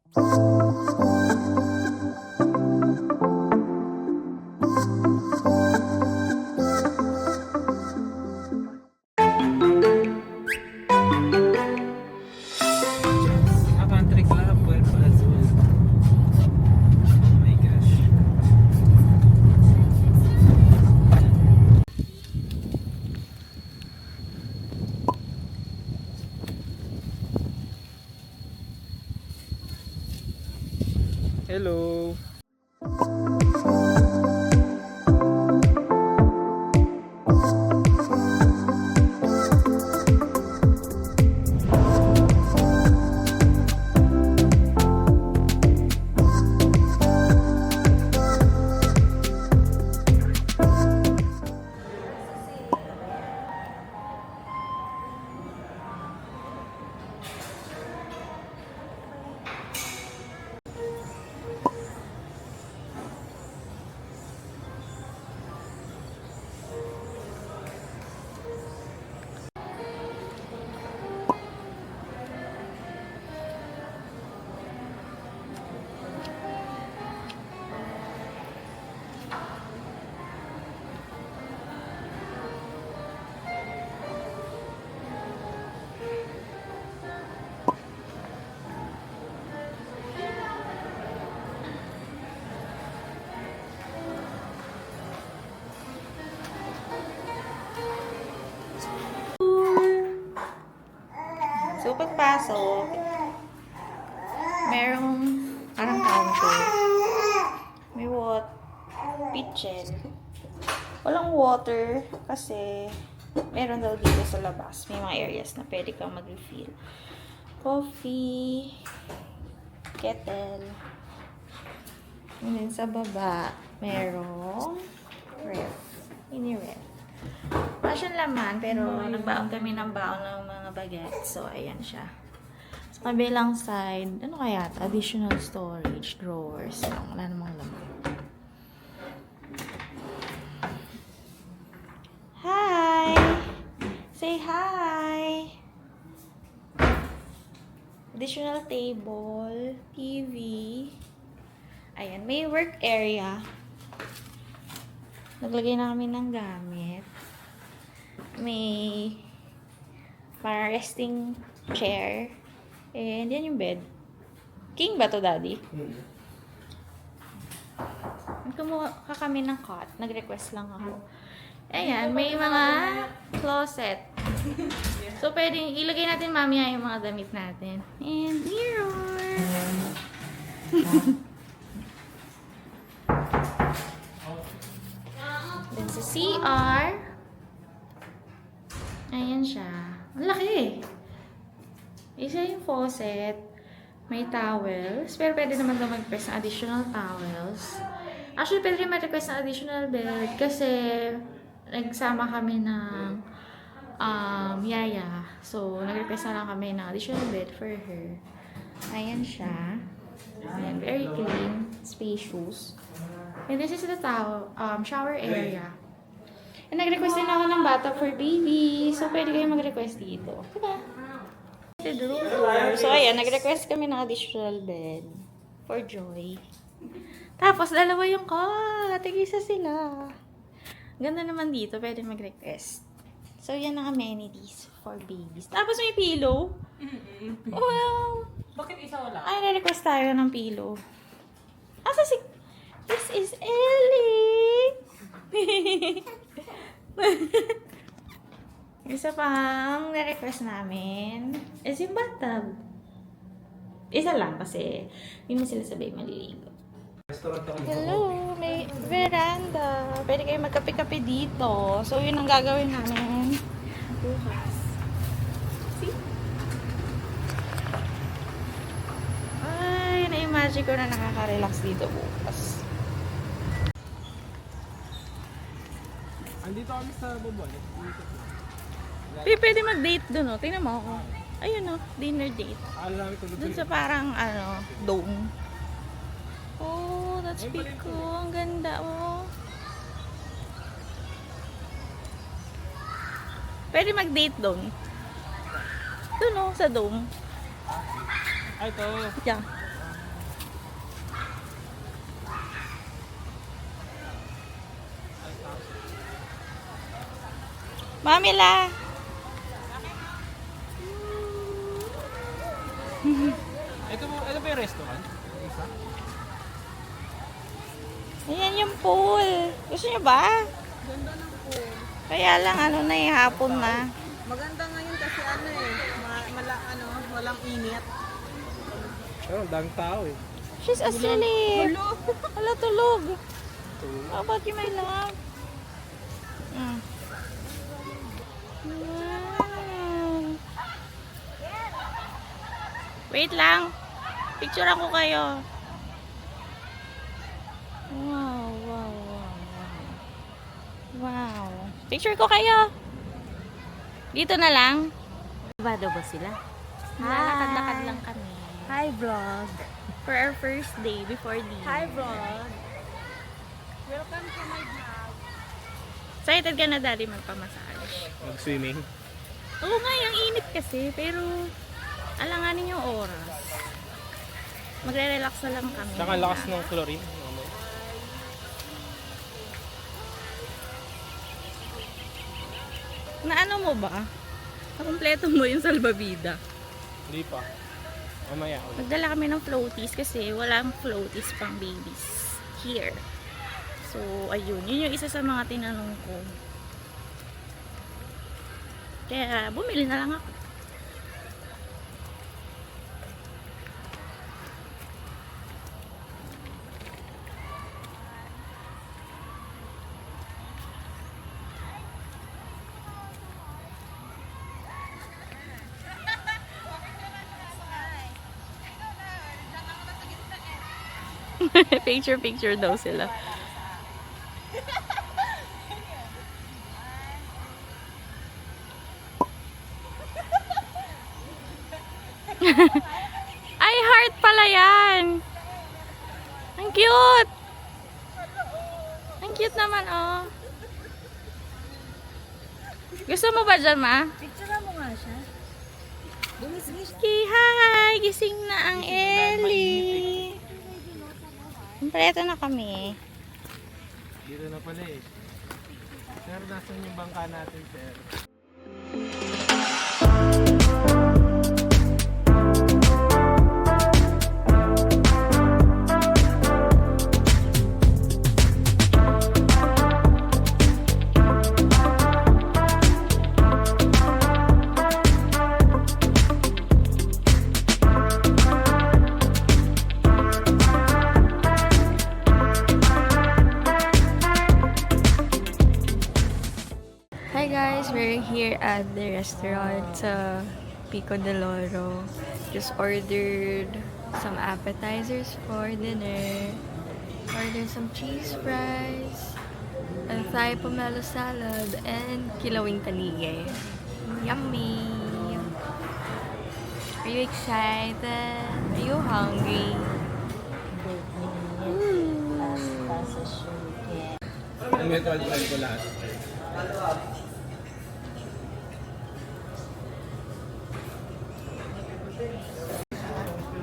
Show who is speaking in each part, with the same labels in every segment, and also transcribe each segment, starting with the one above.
Speaker 1: Country Club, Puerto Azul. Oh my gosh. Hello.
Speaker 2: So, pagpasok, merong parang counter. May kitchen. Walang water kasi meron daw dito sa labas. May mga areas na pwede kang mag-refill. Coffee, kettle. And then sa baba, merong ref. Mini-ref. Wala siyang laman, pero nagbaon kami ng baon ng mga bagets. So, ayan siya. Sa kabilang side, ano kaya? Additional storage, drawers. Wala namang laman. Hi! Say hi! Additional table, TV. Ayan, may work area. Naglagay na kami ng gamit. May para resting chair. And yan yung bed. King ba to, Daddy? Kumuha kami ng cot. Nag-request lang ako. Ayan, may mga closet. So, pwedeng ilagay natin mamaya yung mga damit natin. And mirror! Then sa CR. Ayan siya. Ang laki. Isa yung faucet. May towels. Pero pwede naman daw mag-request ng additional towels. Actually, pwede rin mag-request ng additional bed. Kasi, nagsama kami ng yaya. So, nag-request na lang kami ng additional bed for her. Ayan siya. Ayan, very clean. Spacious. And this is the shower area. And nag-request din ako ng bathtub for baby. So, pwede kayo mag-request dito. Diba? So, ayan. Nag-request kami ng additional bed for Joy. Tapos, dalawa yung cot. Tig-isa sila. Ganda naman dito. Pwede mag-request. So, yan ang amenities for babies. Tapos, may pillow. Wow!
Speaker 1: Bakit isa wala?
Speaker 2: Ay, na-request tayo ng pillow. Asa si... This is Ellie! Isa pang na-request namin is yung bathtub. Isa lang kasi hindi mo sila sabay maliligo. Hello! May veranda. Pwede kayo magkape-kape dito. So, yun ang gagawin namin bukas. See? Ay, na-imagine ko na nakaka-relax dito bukas.
Speaker 1: Andito kami sa Bobol.
Speaker 2: Pwede mag-date doon, oh. Tingnan mo ako. Ayun, oh. Dinner date.
Speaker 1: Alam ko
Speaker 2: Doon sa parang, dome. Oh, that's Pico. Ang ganda, oh. Pwede mag-date doon. Doon, oh, sa dome.
Speaker 1: Ay, ito.
Speaker 2: Yeah. Mamila!
Speaker 1: Ito ba yung restaurant? Isa?
Speaker 2: Ayan yung pool. Gusto nyo ba?
Speaker 3: Ganda ng pool.
Speaker 2: Kaya lang ano na hapon na.
Speaker 3: Maganda ngayon kasi ano eh, walang init.
Speaker 1: Pero daming tao eh.
Speaker 2: She's asleep.
Speaker 3: Hello.
Speaker 2: Hala, tulog. How about you, my love? Wow. Wait lang. Picturean ko kayo. Wow, wow, wow, wow. Wow. Picture ko kayo. Dito na lang.
Speaker 4: Bado ba sila?
Speaker 2: Lalakad-lakad lang kami.
Speaker 4: Hi, vlog.
Speaker 2: For our first day before dinner.
Speaker 4: Hi, vlog.
Speaker 3: Welcome to my vlog.
Speaker 2: Excited ka na, Daddy, magpamassage?
Speaker 1: Mag-swimming.
Speaker 2: Oo nga, yung init kasi. Pero, alanganin yung oras. Magre-relax na lang kami.
Speaker 1: Saka lakas ng chlorine.
Speaker 2: Na ano mo ba? Nakumpleto mo yung salbabida.
Speaker 1: Hindi pa. Mamaya ulit.
Speaker 2: Nagdala kami ng floaties kasi walang floaties pang babies here. So, ayun. Yun yung isa sa mga tinanong ko. Kaya, bumili na lang ako. Picture daw sila. Ay, heart pala yan. Ang cute. Ang cute naman, oh. Gusto mo ba dyan, ma?
Speaker 4: Picture mo nga siya.
Speaker 2: Okay, hi! Gising na ang Ellie. Kompleto na kami.
Speaker 1: Dito na pala eh. Sir, nasan yung bangka natin, sir?
Speaker 2: Hi guys, we're here at the restaurant sa Pico de Loro. Just ordered some appetizers for dinner. Ordered some cheese fries, a Thai pomelo salad, and kilawing taligay. Yummy! Are you excited? Are you hungry?
Speaker 1: Ang may 12 ko lahat.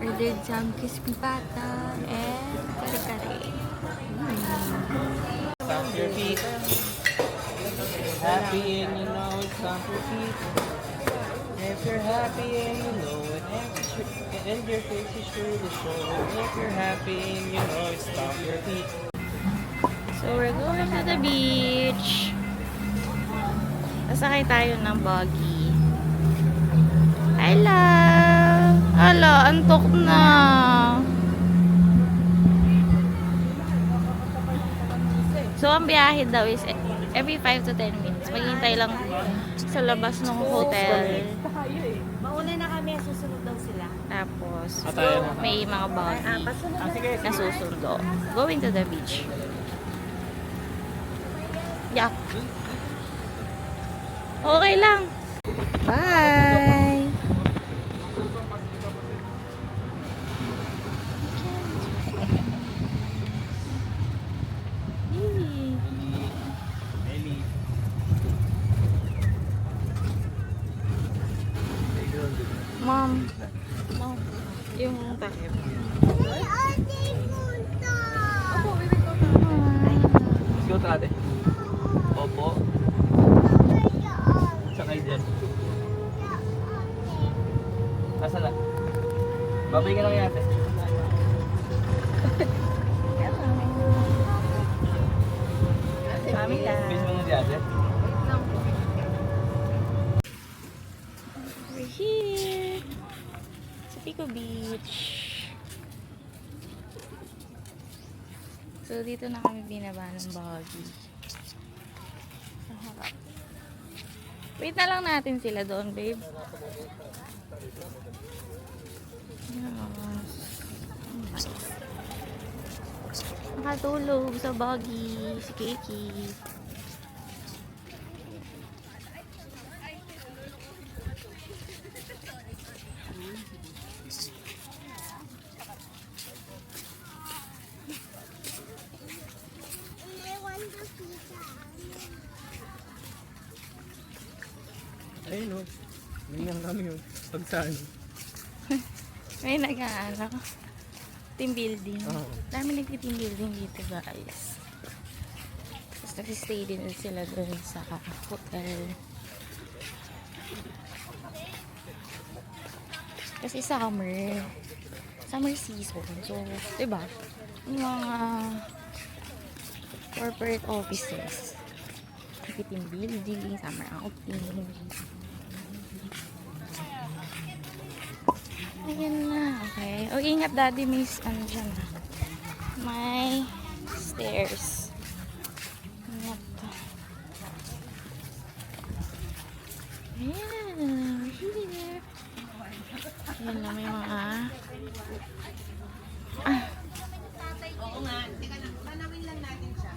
Speaker 2: Ordered some crispy pata and kare-kare.
Speaker 1: Stamp your feet. Happy and you know it, stamp your feet. If you're happy and you know it, and your face is sure to show it. If you're happy and you know it, stamp your feet.
Speaker 2: So we're going to the beach. Sasakay tayo ng buggy. I love! Ala, antok na. So, ang biyahe daw is every 5 to 10 minutes. Maghintay lang sa labas ng hotel.
Speaker 4: Mauna na kami, susunod daw sila.
Speaker 2: Tapos,
Speaker 1: Tayo na.
Speaker 2: may mga buggy na susundo. Going to the beach. Yak. Okay lang. Bye!
Speaker 1: Ellie.
Speaker 2: Mom. Mom. Yung takip.
Speaker 1: Let's go, ate. Opo. Sabay ka lang yate.
Speaker 2: Kami lang.
Speaker 1: Miss mo na si ate?
Speaker 2: We're here sa Pico Beach. So, dito na kami binaba ng buggy. Sa harap. Wait na lang natin sila doon, babe. Yes. Nakatulog sa buggy si Kiki.
Speaker 1: Ayun o. Ganyan kami yun. Pag sa ano.
Speaker 2: May nag-ano, team building.
Speaker 1: Oo.
Speaker 2: Dami nag-team building dito, guys. Tapos nag-stay din sila doon sa hotel. Kasi summer season. So, diba? Yung mga corporate offices. Nag-team building, summer outing. Ayan na, okay. O, ingat daddy, miss. Ano dyan, ha? May stairs. Ingat. Ayan. Here. Ayan na, may mga...
Speaker 3: Oo nga. Teka lang. Tanawin lang natin siya.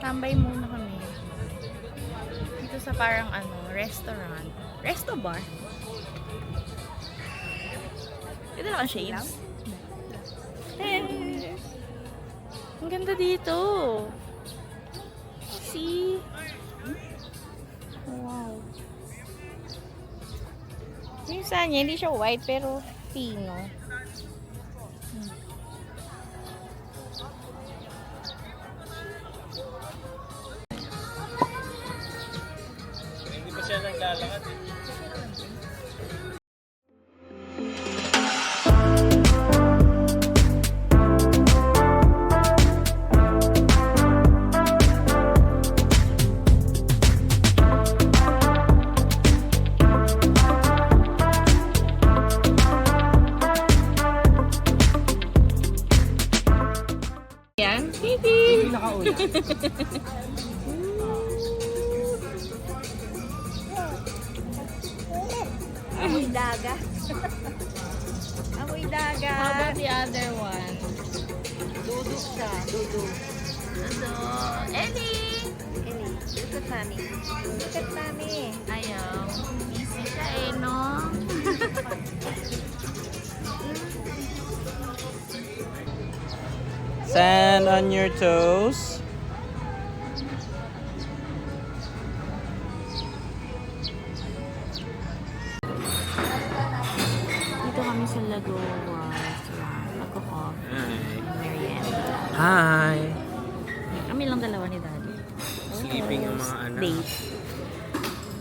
Speaker 2: Tambay muna kami. Dito sa parang restaurant. Resto bar. Dito lang ang shades. Hey! Ang ganda dito. See? Wow. Yung sa niya, hindi siya white pero pino.
Speaker 1: Hindi pa siya naglalakad eh.
Speaker 2: Yan. Hindi.
Speaker 1: Nakauna.
Speaker 4: Amoy daga. Amoy daga.
Speaker 2: How about the other one?
Speaker 4: Duduk siya. Duduk.
Speaker 2: Ano? Ellie!
Speaker 4: Eli, look at mami. Look at mami.
Speaker 2: Ayaw. Busy ka eh, no?
Speaker 1: Sand on your toes.
Speaker 2: Dito kami sa Lagoa Restaurant. Magko-coffee. Merienda.
Speaker 1: Hi.
Speaker 2: Kami lang dalawa ni Daddy.
Speaker 1: Sleeping ang mga anak.
Speaker 2: Date.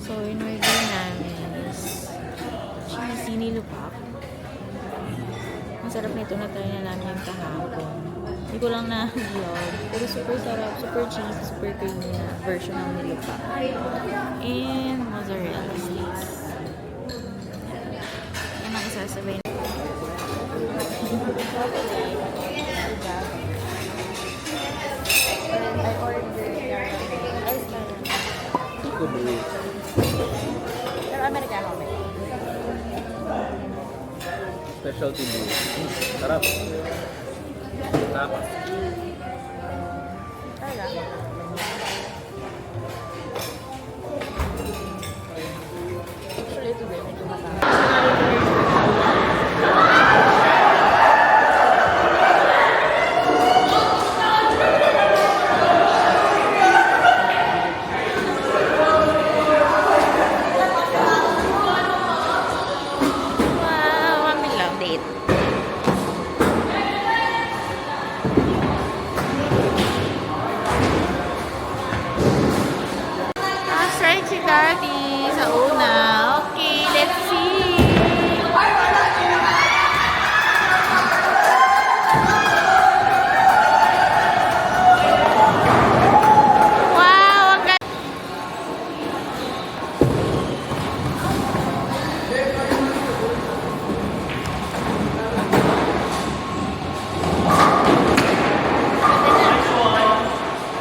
Speaker 2: So, in-order namin is cheesy nilupap. Ang sarap nito na tayo na namin yung kahapon. Hindi ko lang na-vlog. Pero super sarap, super cheesy, super creamy na version ng nilupap. And mozzarella sticks. Yan ang isasabay na. I ordered ice cream.
Speaker 1: Iko blue.
Speaker 2: Pero Amerikano ba?
Speaker 1: Specialty blue. Sarap. Tapas.
Speaker 2: Talaga? Actually, ito din. Medyo mataas.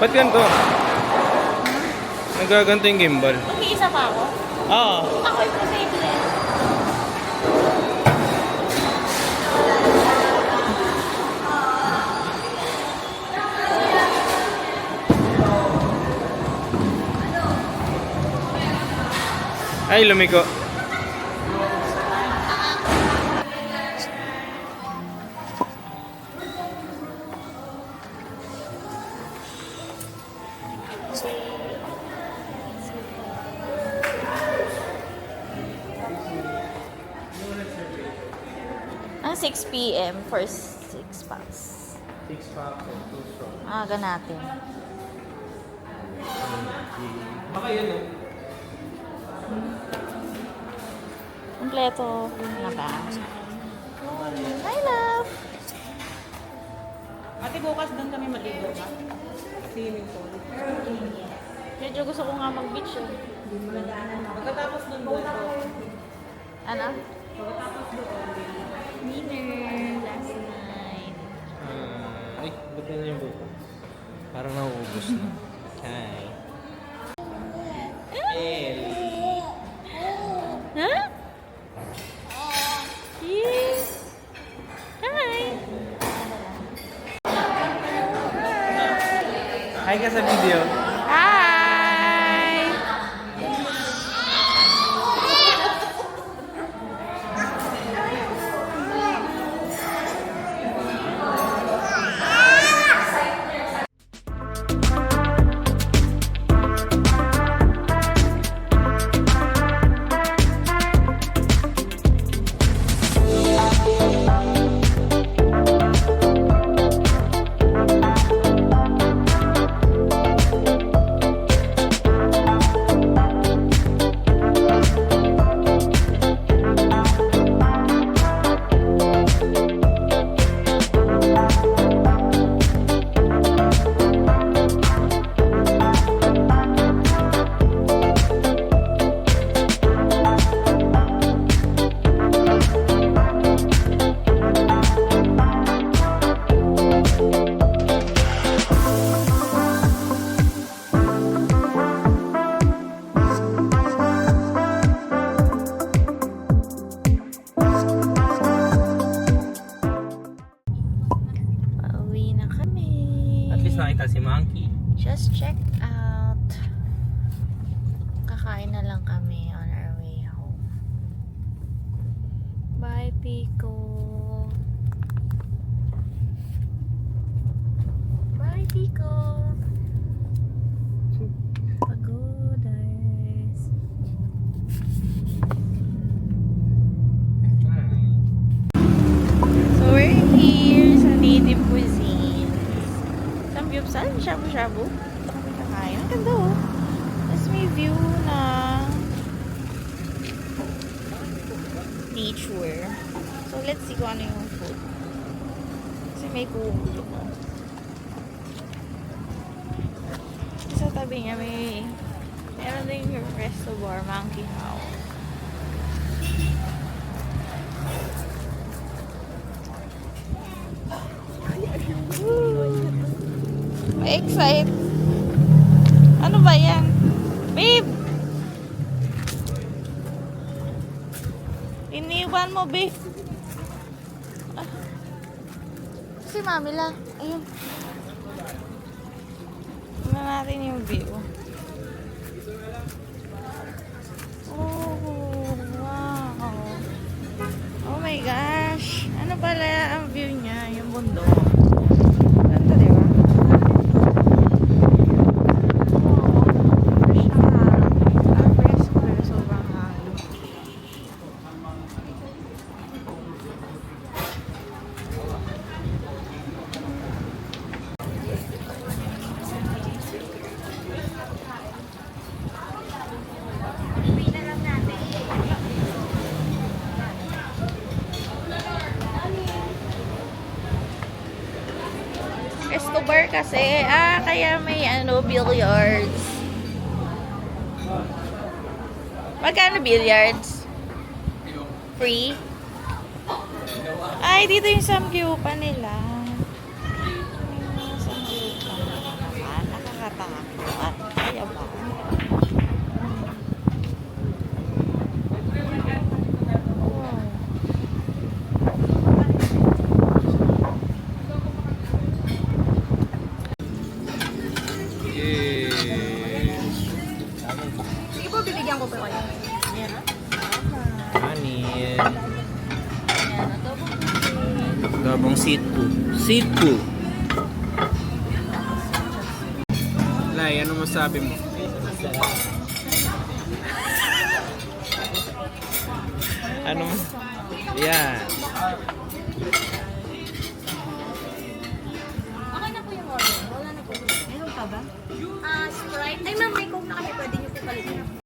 Speaker 1: Ba't ganito? Nagaganto yung gimbal.
Speaker 2: Mag-iisa pa ako?
Speaker 1: Oo.
Speaker 2: Ako yung posible.
Speaker 1: Ay, lumiko.
Speaker 2: Ang 6 p.m. for 6 packs.
Speaker 1: 6 packs and 2 straws.
Speaker 2: Aga natin.
Speaker 1: Baka yun eh.
Speaker 2: Kompleto na ba? Hi, love!
Speaker 3: Ate, bukas doon kami maligo ba? Swimming pool.
Speaker 2: Medyo gusto ko nga mag-beach eh.
Speaker 3: Pagkatapos doon doon.
Speaker 2: Ano?
Speaker 3: Pagkatapos doon.
Speaker 2: Dinner last night.
Speaker 1: Ay, ba't na yung buko? Parang nauubos na. Hi. Ellie.
Speaker 2: Huh? Yeah. Hi!
Speaker 1: Hi ka sa video.
Speaker 2: Hi! Pauwi na kami.
Speaker 1: At least nakita si Monkey.
Speaker 2: Just checked out. Kakain na lang kami on our way home. Bye, Pico. Bye, Pico. Pagod, guys.
Speaker 1: Hi.
Speaker 2: So we're here sa native cuisine. Samgyupsal, shabu-shabu. Ito kami kakain. Ang ganda oh. Tapos may view na nature. So let's see kung ano yung food. Kasi may kulo ko. Sa tabi niya meron din yung resto bar, Monkey House. Excite. Ano ba yan? Babe! Iniwan mo, babe. Ah. Si Mami la. Ayun. Tingnan natin yung view. Oh, wow. Oh my gosh. Ano pala ang view niya? Yung bundok. Ganda, di ba? Resto bar kasi. Kaya may billiards. Magkano billiards? Free? Ay, dito yung samgyupan nila. Samgyupan.
Speaker 1: Sitku. Sitku. Lai, ano masabi mo? Ano? Yan.
Speaker 4: Okay na po yung order. Wala na po. Meron pa ba? Sprite. Ay, ma'am, may coke na kami. Pwede niyo po balikin.